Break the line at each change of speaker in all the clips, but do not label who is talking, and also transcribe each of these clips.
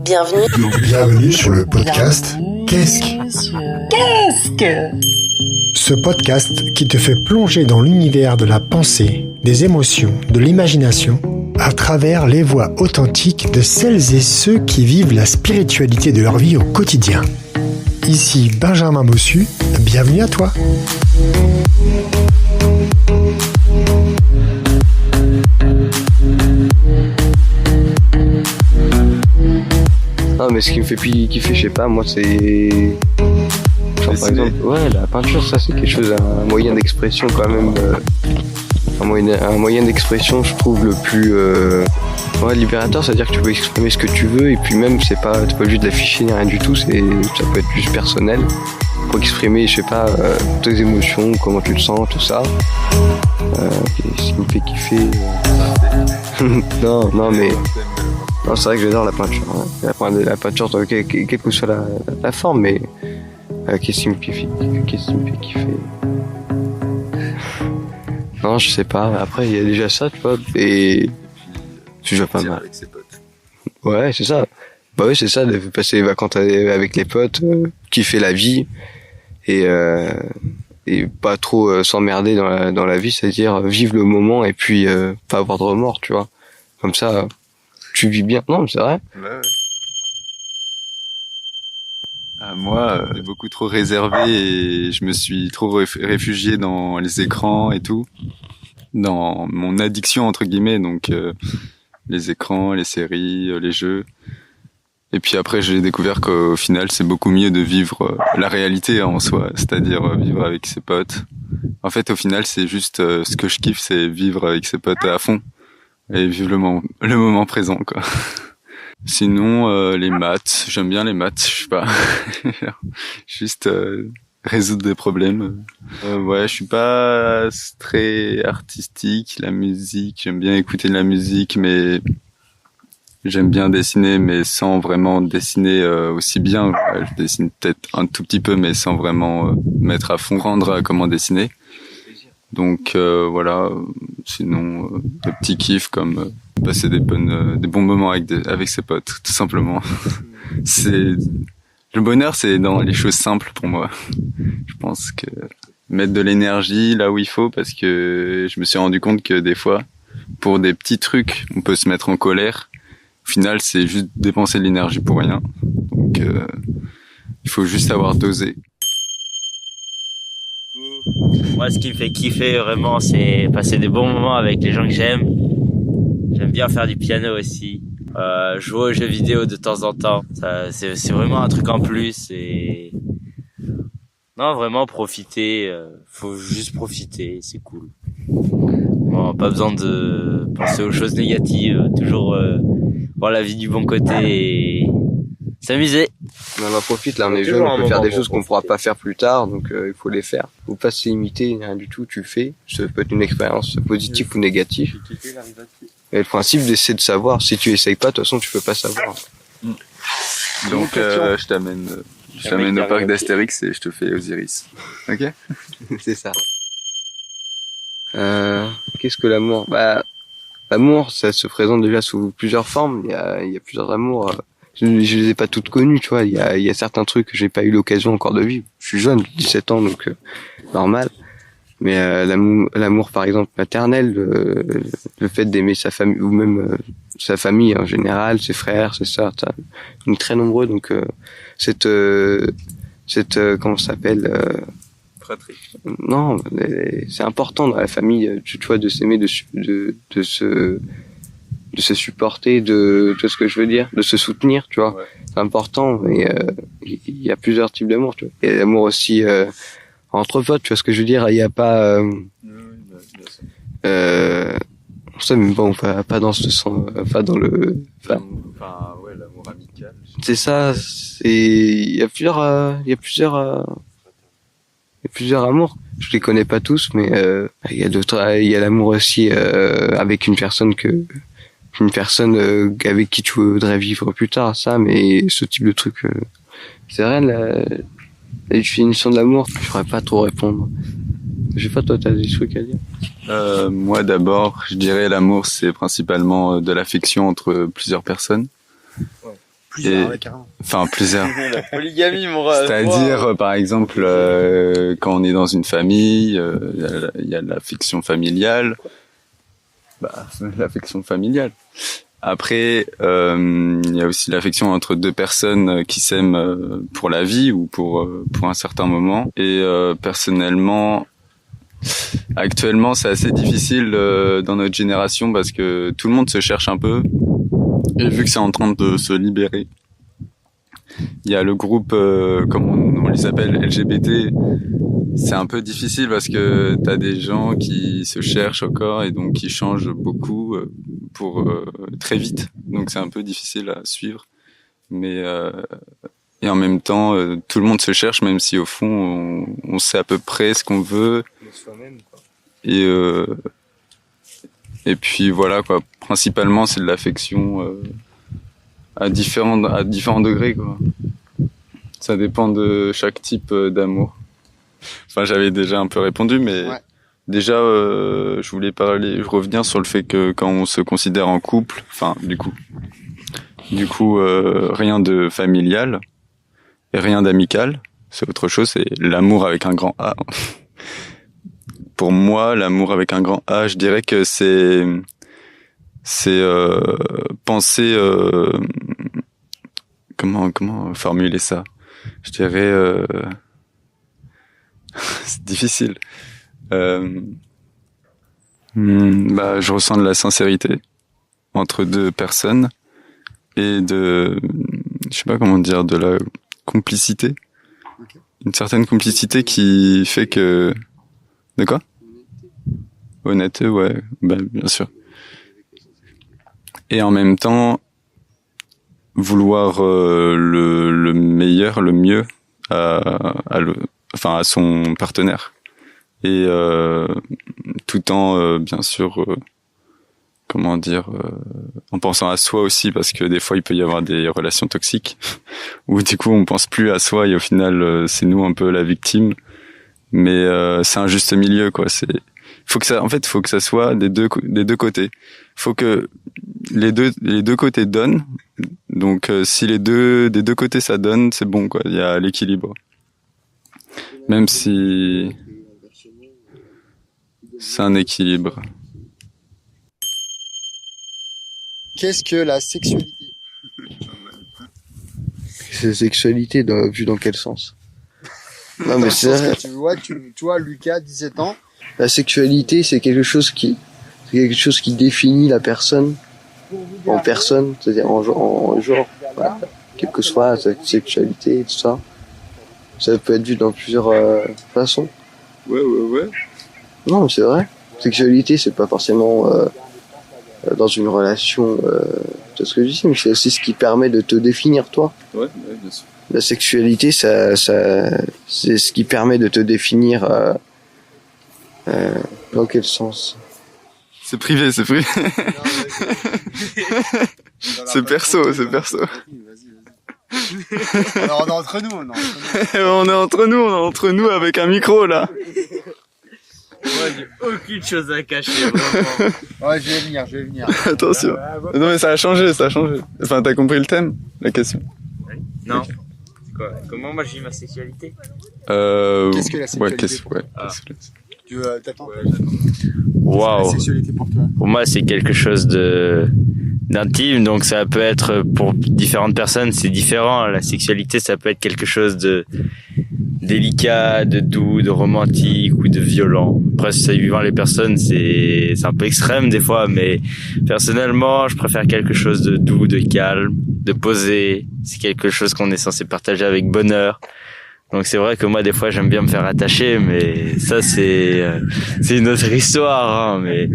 Bienvenue sur le podcast Qu'est-ce que Ce podcast qui te fait plonger dans l'univers de la pensée, des émotions, de l'imagination, à travers les voix authentiques de celles et ceux qui vivent la spiritualité de leur vie au quotidien. Ici Benjamin Bossu, bienvenue à toi.
Non, mais ce qui me fait kiffer, je sais pas, moi c'est... Genre, par exemple, ouais, la peinture, ça c'est quelque chose, un moyen d'expression quand même, un moyen d'expression, je trouve, le plus libérateur, c'est-à-dire que tu peux exprimer ce que tu veux, et puis même, t'es pas obligé de l'afficher ni rien du tout, ça peut être juste personnel, pour exprimer, je sais pas, tes émotions, comment tu te sens, tout ça. Ce qui me fait kiffer... Non, mais... Non, c'est vrai que j'adore la peinture. Hein. La peinture, quelle que soit la forme, mais qu'est-ce qui me fait kiffer? Non, je sais pas. Après, il y a déjà ça, tu vois, et c'est déjà pas mal. Avec ses potes. Ouais, c'est ça. Bah oui, c'est ça, de passer les vacances avec les potes, kiffer la vie et pas trop s'emmerder dans la vie, c'est-à-dire vivre le moment et puis pas avoir de remords, tu vois. Comme ça. Tu vis bien. Non, c'est vrai.
Ouais. Moi, beaucoup trop réservé et je me suis trop réfugié dans les écrans et tout. Dans mon addiction, entre guillemets, donc les écrans, les séries, les jeux. Et puis après, j'ai découvert qu'au final, c'est beaucoup mieux de vivre la réalité en soi, c'est-à-dire vivre avec ses potes. En fait, au final, c'est juste ce que je kiffe, c'est vivre avec ses potes à fond. Et vivre le moment présent, quoi. Sinon, les maths, j'aime bien les maths, je sais pas. Juste résoudre des problèmes. Ouais, je suis pas très artistique, la musique, j'aime bien écouter de la musique, mais j'aime bien dessiner, mais sans vraiment dessiner aussi bien. Je dessine peut-être un tout petit peu, mais sans vraiment mettre à fond, rendre à comment dessiner. Donc voilà, sinon des petits kiffs comme passer des bons moments avec ses potes, tout simplement. Le bonheur, c'est dans les choses simples pour moi. Je pense que mettre de l'énergie là où il faut, parce que je me suis rendu compte que des fois, pour des petits trucs, on peut se mettre en colère. Au final, c'est juste dépenser de l'énergie pour rien. Donc il faut juste savoir doser.
Moi, ce qui me fait kiffer vraiment, c'est passer des bons moments avec les gens que j'aime. J'aime bien faire du piano aussi. Jouer aux jeux vidéo de temps en temps. Ça, c'est vraiment un truc en plus. Et non, vraiment profiter. Faut juste profiter, c'est cool. Bon, pas besoin de penser aux choses négatives. Toujours voir la vie du bon côté et s'amuser.
On en profite, là on est jeune, on peut faire des choses qu'on pourra pas faire plus tard, donc il faut les faire. Faut pas se limiter, rien du tout, tu le fais. Ça peut être une expérience positive ou négative. Et le principe, c'est de savoir. Si tu essayes pas, de toute façon, tu peux pas savoir.
Donc je t'amène au parc d'Astérix et je te fais Osiris. Ok?
C'est ça. Qu'est-ce que l'amour? Bah, l'amour, ça se présente déjà sous plusieurs formes. Il y a plusieurs amours. Je les ai pas toutes connues, tu vois. Il y a certains trucs que j'ai pas eu l'occasion encore de vivre. Je suis jeune, 17 ans, donc normal. Mais l'amour, par exemple, maternel, le fait d'aimer sa famille ou même sa famille en général, ses frères, ses sœurs, on est très nombreux, donc cette comment ça s'appelle
Fratrie.
Non, c'est important dans la famille, tu vois, de s'aimer, de se supporter, de ce que je veux dire, de se soutenir, tu vois. Ouais. C'est important, mais il y a plusieurs types d'amour, tu vois. Il y a l'amour aussi entre potes, tu vois ce que je veux dire. Il y a pas ça, mais bon, pas dans ce sens, pas dans le.
Enfin, ouais, l'amour amical.
C'est ça. Il y a plusieurs amours. Je les connais pas tous, mais il y a d'autres. Il y a l'amour aussi avec une personne avec qui tu voudrais vivre plus tard, ça, mais ce type de truc, c'est rien la définition de l'amour, je pourrais pas trop répondre. Je sais pas, toi, t'as des trucs à dire?
Moi, d'abord, je dirais l'amour, c'est principalement de l'affection entre plusieurs personnes. Ouais.
Plusieurs, ouais, carrément.
Enfin, plusieurs.
La polygamie, mon rêve.
C'est-à-dire, par exemple, quand on est dans une famille, il y a l'affection familiale. L'affection familiale. Après, il y a aussi l'affection entre deux personnes qui s'aiment pour la vie ou pour un certain moment. Et personnellement, actuellement, c'est assez difficile dans notre génération parce que tout le monde se cherche un peu. Et vu que c'est en train de se libérer, il y a le groupe, comme on les appelle, LGBT. C'est un peu difficile parce que t'as des gens qui se cherchent encore et donc qui changent beaucoup pour très vite. Donc c'est un peu difficile à suivre. Mais et en même temps, tout le monde se cherche, même si au fond on sait à peu près ce qu'on veut.
Soi-même, quoi.
Et puis voilà quoi. Principalement c'est de l'affection à différents degrés quoi. Ça dépend de chaque type d'amour. Enfin, j'avais déjà un peu répondu, mais
Ouais.
déjà, je voulais revenir sur le fait que quand on se considère en couple, enfin, du coup, rien de familial et rien d'amical, c'est autre chose, c'est l'amour avec un grand A. Pour moi, l'amour avec un grand A, je dirais que c'est penser, comment formuler ça? Je dirais, c'est difficile. Je ressens de la sincérité entre deux personnes et je sais pas comment dire, de la complicité.
Okay.
Une certaine complicité qui fait que... De quoi? Honnêteté, ouais, bien sûr. Et en même temps, vouloir le meilleur, le mieux à son partenaire. Et tout en bien sûr en pensant à soi aussi, parce que des fois il peut y avoir des relations toxiques où du coup on pense plus à soi et au final c'est nous un peu la victime. Mais c'est un juste milieu quoi. Faut que ça soit des deux côtés. Faut que les deux côtés donnent. Donc si des deux côtés ça donne, c'est bon quoi. Il y a l'équilibre. Même si c'est un équilibre.
Qu'est-ce que la sexualité?
C'est sexualité, vu dans quel sens? Non, mais c'est vrai.
Tu vois, Lucas, 17 ans.
La sexualité, c'est quelque chose qui définit la personne en personne, c'est-à-dire en genre, voilà. Quelle que soit sa sexualité et tout ça. Ça peut être vu dans plusieurs façons.
Ouais.
Non, mais c'est vrai. Sexualité, c'est pas forcément dans une relation, c'est ce que je dis, mais c'est aussi ce qui permet de te définir toi.
Ouais, bien sûr.
La sexualité, ça, c'est ce qui permet de te définir. Dans quel sens?
C'est privé. C'est perso.
Alors on est entre nous.
On est entre nous avec un micro là.
Moi, j'ai aucune chose à cacher, vraiment.
Ouais, je vais venir.
Attention. Non mais ça a changé. Enfin, t'as compris le thème, la question?
Non. C'est quoi? Comment moi j'ai eu ma sexualité?
Qu'est-ce que la sexualité? Tu t'attends?
Waouh.
La sexualité pour toi?
Pour moi, c'est quelque chose d'intime, donc ça peut être pour différentes personnes, c'est différent. La sexualité, ça peut être quelque chose de délicat, de doux, de romantique ou de violent. Après, ça suivant les personnes, c'est un peu extrême des fois, mais personnellement, je préfère quelque chose de doux, de calme, de posé. C'est quelque chose qu'on est censé partager avec bonheur. Donc c'est vrai que moi des fois j'aime bien me faire attacher, mais ça c'est une autre histoire, hein, mais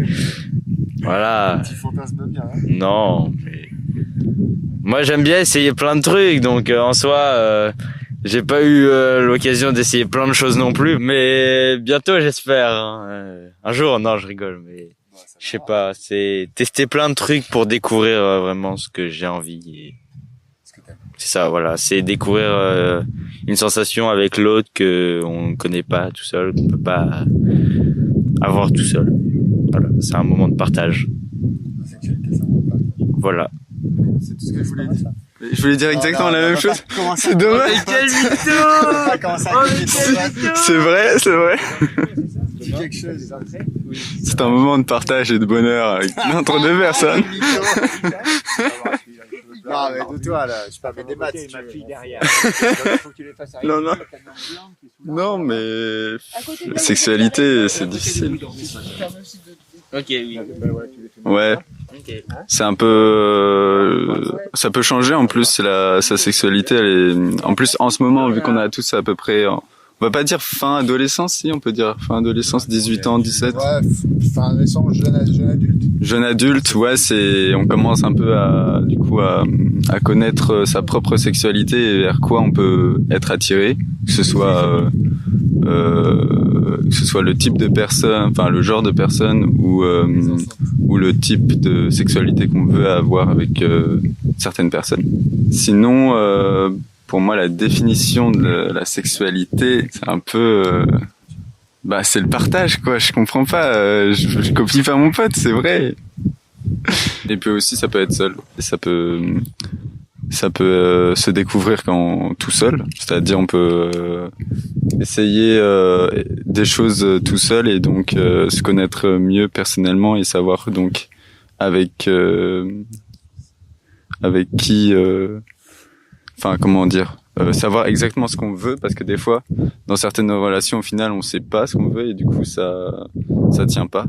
voilà.
Tu fantasmes bien, hein?
Non, mais moi j'aime bien essayer plein de trucs, donc en soi j'ai pas eu l'occasion d'essayer plein de choses non plus, mais bientôt j'espère. Hein. Un jour, non, je rigole, mais je sais pas, c'est tester plein de trucs pour découvrir vraiment ce que j'ai envie. Et c'est ça, voilà, c'est découvrir une sensation avec l'autre que on ne connaît pas tout seul, qu'on peut pas avoir tout seul. Voilà, c'est un moment de partage.
La sexualité, c'est un moment de partage.
Voilà.
C'est tout ce que je voulais dire. Je voulais dire exactement la même chose. C'est dommage.
Quel mytho!
C'est vrai.
Dis quelque chose.
C'est un moment de partage et de bonheur entre deux personnes.
Non, mais de toi, là, je peux pas débattre.
Ma fille derrière.
Non, mais la sexualité, c'est difficile.
Ok, oui.
Ouais.
Ok.
C'est un peu, ça peut changer en plus. Sa sexualité, elle est, en plus en ce moment, vu qu'on a tous à peu près, on va pas dire fin adolescence, si on peut dire fin adolescence, 18 ans, 17.
Ouais, fin adolescence, jeune adulte.
Jeune adulte, ouais, on commence un peu à connaître sa propre sexualité et vers quoi on peut être attiré, que ce soit le type de personne, enfin le genre de personne ou le type de sexualité qu'on veut avoir avec certaines personnes. Sinon, pour moi, la définition de la sexualité, c'est un peu c'est le partage, quoi. Je comprends pas, je copie pas mon pote, c'est vrai. Et puis aussi, ça peut être seul. Et ça peut se découvrir quand tout seul. C'est-à-dire, on peut essayer des choses tout seul et donc se connaître mieux personnellement et savoir donc avec qui, comment dire. Savoir exactement ce qu'on veut, parce que des fois dans certaines relations au final on sait pas ce qu'on veut et du coup ça tient pas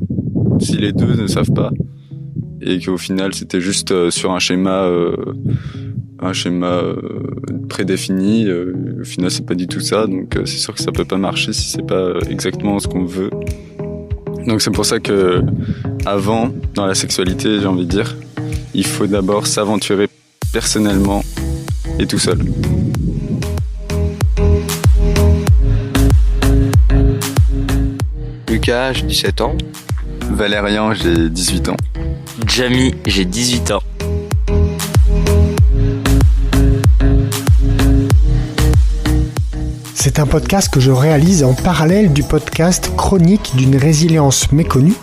si les deux ne savent pas et qu'au final c'était juste sur un schéma prédéfini, au final c'est pas du tout ça, donc c'est sûr que ça peut pas marcher si c'est pas exactement ce qu'on veut. Donc c'est pour ça que avant, dans la sexualité, j'ai envie de dire, il faut d'abord s'aventurer personnellement et tout seul.
Lucas, j'ai 17 ans.
Valérian, j'ai 18 ans.
Jamie, j'ai 18 ans.
C'est un podcast que je réalise en parallèle du podcast Chronique d'une résilience méconnue,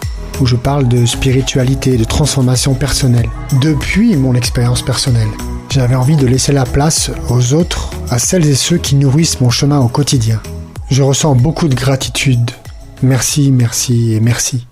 où je parle de spiritualité et de transformation personnelle, depuis mon expérience personnelle. J'avais envie de laisser la place aux autres, à celles et ceux qui nourrissent mon chemin au quotidien. Je ressens beaucoup de gratitude. Merci, merci et merci.